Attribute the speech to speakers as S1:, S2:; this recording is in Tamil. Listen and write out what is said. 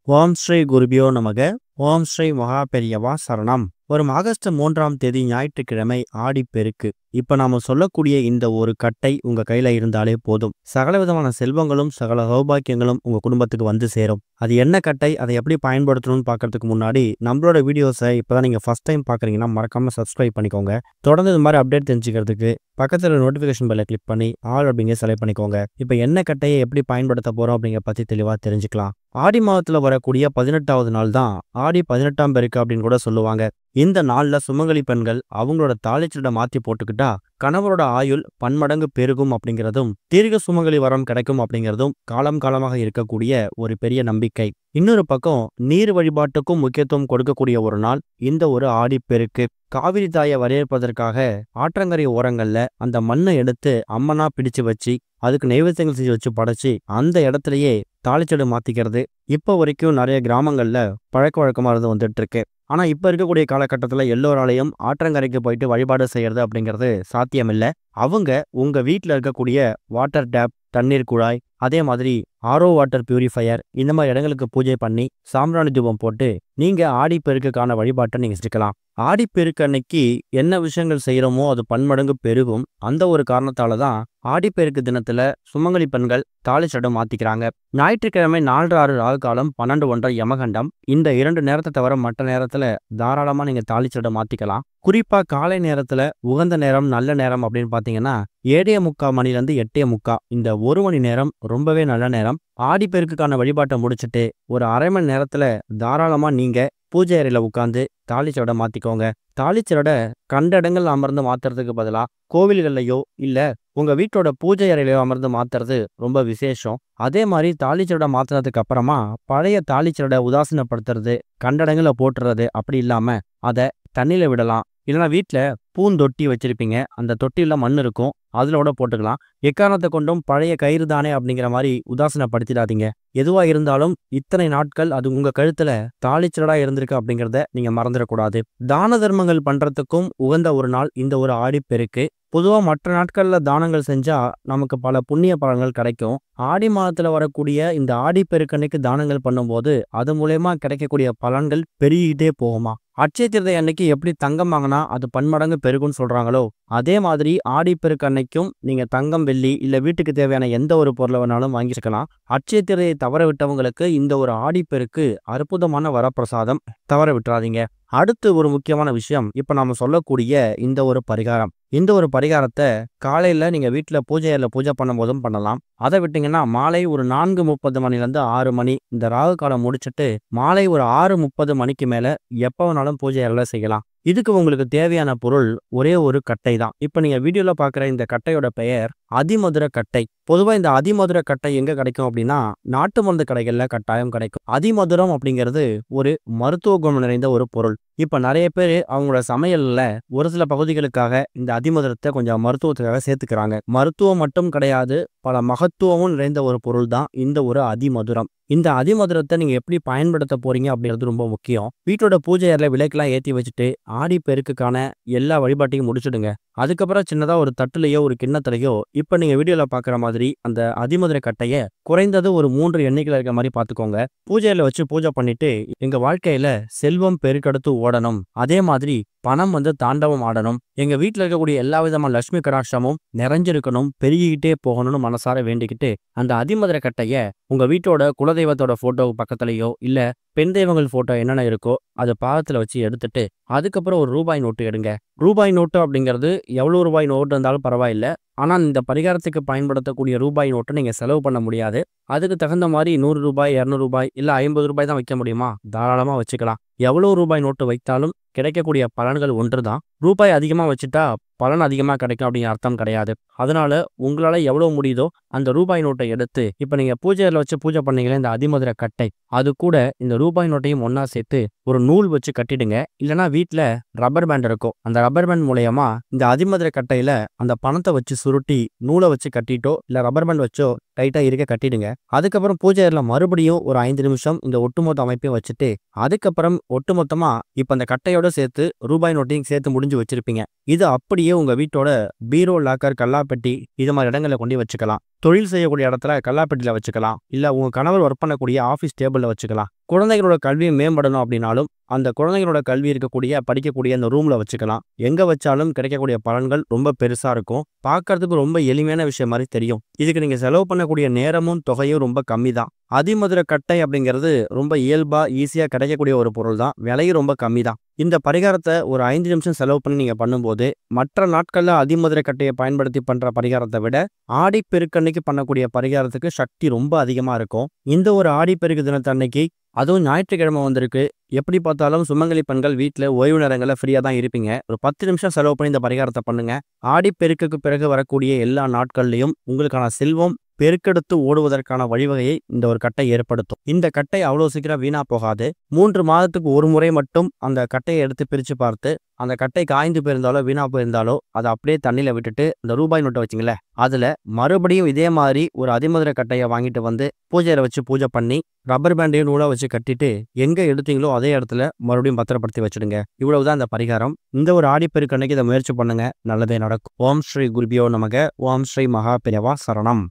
S1: ஓம் ஸ்ரீ குருபியோ நமக. ஓம் ஸ்ரீ மகா பெரியவா சரணம். வரும் ஆகஸ்ட் 3ஆம் தேதி ஞாயிற்றுக்கிழமை ஆடிப்பெருக்கு. இப்ப நாம சொல்லக்கூடிய இந்த ஒரு கட்டை உங்க கையில இருந்தாலே போதும், சகல விதமான செல்வங்களும் சகல சௌபாக்கியங்களும் உங்க குடும்பத்துக்கு வந்து சேரும். அது என்ன கட்டை, அதை எப்படி பயன்படுத்தணும்னு பார்க்கறதுக்கு முன்னாடி நம்மளோட வீடியோஸை இப்பதான் நீங்க ஃபர்ஸ்ட் டைம் பார்க்குறீங்கன்னா மறக்காம சப்ஸ்கிரைப் பண்ணிக்கோங்க. தொடர்ந்து இது மாதிரி அப்டேட் தெரிஞ்சுக்கிறதுக்கு பக்கத்தில் நோட்டிஃபிகேஷன் பெல்லை கிளிக் பண்ணி ஆல் அப்படிங்க செலக்ட் பண்ணிக்கோங்க. இப்போ என்ன கட்டையை எப்படி பயன்படுத்த போறோம் அப்படிங்கிற பத்தி தெளிவாக தெரிஞ்சுக்கலாம். ஆடி மாதத்துல வரக்கூடிய 18வது நாள் தான் ஆடி 18ஆம் பெருக்கு அப்படின்னு கூட சொல்லுவாங்க. இந்த நாள்ல சுமங்கலி பெண்கள் அவங்களோட தாலிச்சீட்டை மாத்தி போட்டுக்கிட்டா கணவரோட ஆயுள் பன்மடங்கு பெருகும் அப்படிங்கிறதும், தீர்க்க சுமங்கலி வரம் கிடைக்கும் அப்படிங்கிறதும் காலம் காலமாக இருக்கக்கூடிய ஒரு பெரிய நம்பிக்கை. இன்னொரு பக்கம் நீர் வழிபாட்டுக்கும் முக்கியத்துவம் கொடுக்கக்கூடிய ஒரு நாள் இந்த ஒரு ஆடிப்பெருக்கு. காவிரி தாயை வரவேற்பதற்காக ஆற்றங்கரை ஓரங்கள்ல அந்த மண்ணை எடுத்து அம்மனா பிடிச்சு வச்சு அதுக்கு நைவேத்தியங்கள் செஞ்சு வச்சு படைச்சு அந்த இடத்துலயே தாலிச்சீடு மாத்திக்கிறது இப்போ வரைக்கும் நிறைய கிராமங்கள்ல பழக்க வழக்கமா இருந்து வந்துட்டு இருக்கு. ஆனா இப்ப இருக்கக்கூடிய காலகட்டத்துல எல்லோராலையும் ஆற்றங்கரைக்கு போயிட்டு வழிபாடு செய்யறது அப்படிங்கிறது சாத்தியமில்லை. அவங்க உங்க வீட்டுல இருக்கக்கூடிய வாட்டர் டேப், தண்ணீர் குழாய், அதே மாதிரி ஆரோ வாட்டர் பியூரிஃபையர் இந்த மாதிரி இடங்களுக்கு பூஜை பண்ணி சாம்பிராணி தூபம் போட்டு நீங்க ஆடிப்பெருக்குக்கான வழிபாட்டை நீங்க செஞ்சுக்கலாம். ஆடிப்பெருக்கு அன்னைக்கு என்ன விஷயங்கள் செய்யறோமோ அது பன்மடங்கு பெருகும். அந்த ஒரு காரணத்தால தான் ஆடிப்பெருக்கு தினத்துல சுமங்கலி பெண்கள் தாலிச்சீட்டை மாத்திக்கிறாங்க. ஞாயிற்றுக்கிழமை 4:06 ராகு காலம், 12:01 யமகண்டம். இந்த 2 நேரத்தை தவிர மற்ற நேரத்துல தாராளமா நீங்க தாலிச்சீட்டை மாத்திக்கலாம். குறிப்பா காலை நேரத்துல உகந்த நேரம், நல்ல நேரம் அப்படின்னு பாத்தீங்கன்னா 7:45 மணிலேருந்து 8:45 இந்த 1 மணி நேரம் ரொம்பவே நல்ல நேரம். ஆடிப்பெருக்குக்கான வழிபாட்டை முடிச்சுட்டு ஒரு அரை மணி நேரத்துல தாராளமா நீங்க பூஜை அறையில உட்காந்து தாலிச்சீட்டை மாத்திக்கோங்க. தாலிச்சீட்டை கண்ட இடங்கள் அமர்ந்து மாத்துறதுக்கு பதிலாக கோவில்கள்லையோ இல்ல உங்க வீட்டோட பூஜை அறையிலையோ அமர்ந்து மாத்துறது ரொம்ப விசேஷம். அதே மாதிரி தாலிச்சீட்டை மாத்தினதுக்கு அப்புறமா பழைய தாலிச்சீட்டை உதாசீனப்படுத்துறது, கண்ட இடங்களை போட்டுறது அப்படி இல்லாம அதை தண்ணியில விடலாம். இல்லைன்னா வீட்டில் பூந்தொட்டி வச்சிருப்பீங்க, அந்த தொட்டியில் மண் இருக்கும், அதில் கூட போட்டுக்கலாம். எக்காரணத்தை கொண்டும் பழைய கயிறு தானே அப்படிங்கிற மாதிரி உதாசீனப்படுத்திடாதீங்க. எதுவாக இருந்தாலும் இத்தனை நாட்கள் அது உங்க கழுத்துல தாலிச்சீடா இருந்திருக்கு அப்படிங்கிறத நீங்க மறந்துடக்கூடாது. தான தர்மங்கள் பண்றதுக்கும் உகந்த ஒரு நாள் இந்த ஒரு ஆடிப்பெருக்கு. பொதுவாக மற்ற நாட்கள்ல தானங்கள் செஞ்சா நமக்கு பல புண்ணிய பலன்கள் கிடைக்கும். ஆடி மாதத்துல வரக்கூடிய இந்த ஆடிப்பெருக்கு அன்னைக்கு தானங்கள் பண்ணும்போது அது மூலயமா கிடைக்கக்கூடிய பலன்கள் பெருகிட்டே போகுமா. அட்சய திருதை அன்னைக்கு எப்படி தங்கம் வாங்கினா அது பன்மடங்கு பெருகுன்னு சொல்றாங்களோ அதே மாதிரி ஆடிப்பெருக்கு அன்னைக்கும் நீங்க தங்கம், வெள்ளி இல்ல வீட்டுக்கு தேவையான எந்த ஒரு பொருளை வேணாலும் வாங்கிக்கலாம். அட்சய திருதையை தவற விட்டவங்களுக்கு இந்த ஒரு ஆடிப்பெருக்கு அற்புதமான வரப்பிரசாதம், தவற விட்டுறாதீங்க. அடுத்து ஒரு முக்கியமான விஷயம், இப்ப நாம சொல்லக்கூடிய இந்த ஒரு பரிகாரம். இந்த ஒரு பரிகாரத்தை காலையில நீங்க வீட்டுல பூஜை பண்ணும் போதும் பண்ணலாம். அதை விட்டீங்கன்னா மாலை ஒரு 4:30 மணிலேருந்து 6 மணி இந்த ராகு காலம் முடிச்சுட்டு மாலை ஒரு 6:30 மணிக்கு மேல எப்ப வேணாலும் பூஜை அறையில செய்யலாம். இதுக்கு உங்களுக்கு தேவையான பொருள் ஒரே ஒரு கட்டை தான். இப்ப நீங்க வீடியோல பாக்குற இந்த கட்டையோட பெயர் அதிமதுர கட்டை. பொதுவா இந்த அதிமதுர கட்டை எங்க கிடைக்கும் அப்படின்னா நாட்டு மருந்து கடைகள்ல கட்டாயம் கிடைக்கும். அதிமதுரம் அப்படிங்கிறது ஒரு மருத்துவ குணம் நிறைந்த ஒரு பொருள். இப்ப நிறைய பேர் அவங்களோட சமையல்ல ஒரு சில பகுதிகளுக்காக இந்த அதிமதுரத்தை கொஞ்சம் மருத்துவத்துக்காக சேர்த்துக்கிறாங்க. மருத்துவம் மட்டும் கிடையாது, பல மகத்துவமும் நிறைந்த ஒரு பொருள் தான் இந்த ஒரு அதிமதுரம். இந்த அதிமதுரத்தை நீங்க எப்படி பயன்படுத்த போறீங்க அப்படிங்கிறது ரொம்ப முக்கியம். வீட்டோட பூஜை அறையில விளக்கெல்லாம் ஏற்றி வச்சுட்டு ஆடிப்பெருக்குக்கான எல்லா வழிபாட்டையும் முடிச்சுடுங்க. அதுக்கப்புறம் சின்னதா ஒரு தட்டுலையோ ஒரு கிண்ணத்துலையோ இப்ப நீங்க வீடியோல பாக்குற மாதிரி அந்த அதிமதுரை கட்டைய குறைந்தது ஒரு 3 எண்ணிக்கையில இருக்க மாதிரி பாத்துக்கோங்க. பூஜையில வச்சு பூஜை பண்ணிட்டு எங்க வாழ்க்கையில செல்வம் பெருக்கெடுத்து ஓடணும், அதே மாதிரி பணம் தாண்டவம் ஆடணும், எங்க வீட்டுல இருக்கக்கூடிய எல்லா விதமான லட்சுமி கடாட்சமும் நிறைஞ்சிருக்கணும், பெருகிக்கிட்டே போகணும்னு மனசார வேண்டிக்கிட்டு அந்த அதிமதுரை கட்டைய உங்க வீட்டோட குலதெய்வத்தோட போட்டோ பக்கத்துலயோ இல்ல பெண் தெய்வங்கள் போட்டோ என்னென்ன இருக்கோ அது பாகத்துல வச்சு எடுத்துட்டு அதுக்கப்புறம் ஒரு ரூபாய் நோட்டு எடுங்க. ரூபாய் நோட்டு அப்படிங்கிறது எவ்வளவு ரூபாய் நோட்டு இருந்தாலும் பரவாயில்ல. ஆனா இந்த பரிகாரத்துக்கு பயன்படுத்தக்கூடிய ரூபாய் நோட்டை நீங்க செலவு பண்ண முடியாது. அதுக்கு தகுந்த மாதிரி 100 ரூபாய், 200 ரூபாய் இல்ல 50 ரூபாய் தான் வைக்க முடியுமா, தாராளமா வச்சுக்கலாம். எவ்வளவு ரூபாய் நோட்டு வைத்தாலும் கிடைக்கக்கூடிய பலன்கள் ஒன்றுதான். ரூபாய் அதிகமா வச்சுட்டா பலன் அதிகமா கிடைக்கும் அப்படிங்கிற அர்த்தம் கிடையாது. அதனால உங்களால எவ்வளவு முடியுதோ அந்த ரூபாய் நோட்டை எடுத்து இப்ப நீங்க பூஜையில வச்சு பூஜை பண்ணீங்களே இந்த அதிமதுரை கட்டை, அது கூட இந்த ரூபாய் நோட்டையும் ஒன்னா சேர்த்து ஒரு நூல் வச்சு கட்டிடுங்க. இல்லைன்னா வீட்டுல ரப்பர் பேண்ட் இருக்கும், அந்த ரப்பர் பேண்ட் மூலயமா இந்த அதிமதுரை கட்டையில அந்த பணத்தை வச்சு சுருட்டி நூலை வச்சு கட்டிட்டோ இல்ல ரப்பர் பேண்ட் வச்சோ டைட்டா இருக்க கட்டிடுங்க. அதுக்கப்புறம் பூஜை அறையில மறுபடியும் ஒரு 5 நிமிஷம் இந்த ஒட்டுமொத்த அமைப்பையும் வச்சுட்டு அதுக்கப்புறம் ஒட்டுமொத்தமா இப்ப அந்த கட்டையோட சேர்த்து ரூபாய் நோட்டையும் சேர்த்து முடிஞ்சு வச்சிருப்பீங்க. இது அப்படியே உங்க வீட்டோட பீரோ, லாக்கர், கல்லாப்பெட்டி இது மாதிரி இடங்கள்ல கொண்டு வச்சுக்கலாம். தொழில் செய்யக்கூடிய இடத்துல கல்லாப்பெட்டியில வச்சுக்கலாம். இல்ல உங்க கணவர் ஒர்க் பண்ணக்கூடிய ஆஃபீஸ் டேபிள்ல வச்சுக்கலாம். குழந்தைகளோட கல்வி மேம்படணும் அப்படின்னாலும் அந்த குழந்தைகளோட கல்வி இருக்கக்கூடிய படிக்கக்கூடிய அந்த ரூம்ல வச்சுக்கலாம். எங்க வச்சாலும் கிடைக்கக்கூடிய பலன்கள் ரொம்ப பெருசா இருக்கும். பார்க்கறதுக்கு ரொம்ப எளிமையான விஷயம் மாதிரி தெரியும். இதுக்கு நீங்க செலவு பண்ணக்கூடிய நேரமும் தொகையும் ரொம்ப கம்மி தான். அதிமதுர கட்டை அப்படிங்கிறது ரொம்ப இயல்பா ஈஸியா கிடைக்கக்கூடிய ஒரு பொருள் தான். விலையும் ரொம்ப கம்மி தான். இந்த பரிகாரத்தை ஒரு 5 நிமிஷம் செலவு பண்ணி நீங்க பண்ணும்போது மற்ற நாட்கள்ல அதிமதுர கட்டையை பயன்படுத்தி பண்ற பரிகாரத்தை விட ஆடிப்பெருக்கன்னைக்கு பண்ணக்கூடிய பரிகாரத்துக்கு சக்தி ரொம்ப அதிகமா இருக்கும். இந்த ஒரு ஆடிப்பெருக்கு தினத்தன்னைக்கு அதுவும் ஞாயிற்றுக்கிழமை வந்திருக்கு. எப்படி பார்த்தாலும் சுமங்கலி பெண்கள் வீட்டில் ஓய்வு நேரங்களில் ஃப்ரீயாக தான் இருப்பீங்க. ஒரு 10 நிமிஷம் செலவு பண்ணி இந்த பரிகாரத்தை பண்ணுங்க. ஆடிப்பெருக்குக்கு பிறகு வரக்கூடிய எல்லா நாட்கள்லையும் உங்களுக்கான செல்வம் பெருக்கெடுத்து ஓடுவதற்கான வழிவகையை இந்த ஒரு கட்டை ஏற்படுத்தும். இந்த கட்டை அவ்வளோ சீக்கிரம் வீணா போகாது. 3 மாதத்துக்கு ஒரு முறை மட்டும் அந்த கட்டையை எடுத்து பிரித்து பார்த்து அந்த கட்டை காய்ந்து போயிருந்தாலோ வீணா போயிருந்தாலோ அதை அப்படியே தண்ணியில் விட்டுட்டு இந்த ரூபாய் நோட்டை வச்சிங்களேன் அதில் மறுபடியும் இதே மாதிரி ஒரு அதிமதுர கட்டையை வாங்கிட்டு வந்து பூஜையில் வச்சு பூஜை பண்ணி ரப்பர் பேண்டையும் நூலாக வச்சு கட்டிட்டு எங்கே எடுத்தீங்களோ அதே இடத்துல மறுபடியும் பத்திரப்படுத்தி வச்சுடுங்க. இவ்வளவுதான் இந்த பரிகாரம். இந்த ஒரு ஆடிப்பெருக்கு அன்னைக்கு இதை முயற்சி பண்ணுங்க. நல்லதே நடக்கும். ஓம் ஸ்ரீ குருபியோ நமக. ஓம் ஸ்ரீ மகா பெரியவா சரணம்.